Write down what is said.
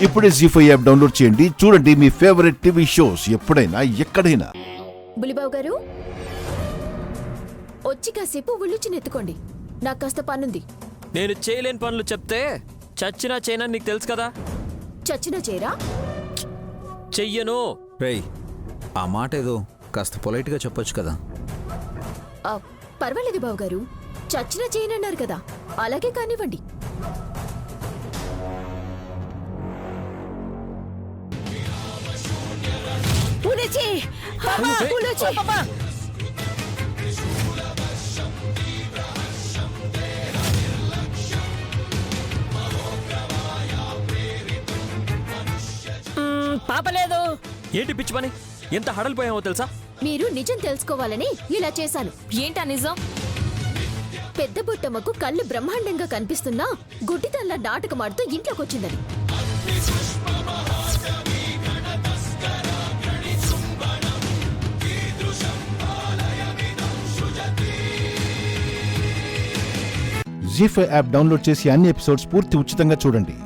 ఇప్పుడే జీ5 app download చేయండి. చూడండి మీ ఫేవరెట్ టీవీ షోస్ ఎప్పుడైనా ఎక్కడైనా. బులిబాబు గారు వచ్చి కాసేపు ఉల్లుచినెత్తుకోండి, నాకు కాస్త పనుంది. నేను చేయలేని పనులు చెప్తే చచ్చినా చేయనని నీకు తెలుసు కదా. చచ్చినా చేరా? చెయ్యను. రేయ్, ఆ మాట ఏదో కాస్త పొలైట్గా చెప్పొచ్చు కదా. పర్వాలేదు బాబు గారు, చచ్చినా చేయనన్నారు కదా, అలాగే కానివ్వండి. పాపలేదు. ఏంటి పిచ్చి పని? ఎంత హడలిపోయామో తెలుసా? మీరు నిజం తెలుసుకోవాలని ఇలా చేశాను. ఏంటా నిజం? పెద్ద బుట్టమ్మకు కళ్ళు బ్రహ్మాండంగా కనిపిస్తున్నా గుడ్డితల్లా నాటకమాడుతూ ఇంట్లోకొచ్చిందని. జీ5 యాప్ డౌన్లోడ్ చేసి అన్ని ఎపిసోడ్స్ పూర్తి ఉచితంగా చూడండి.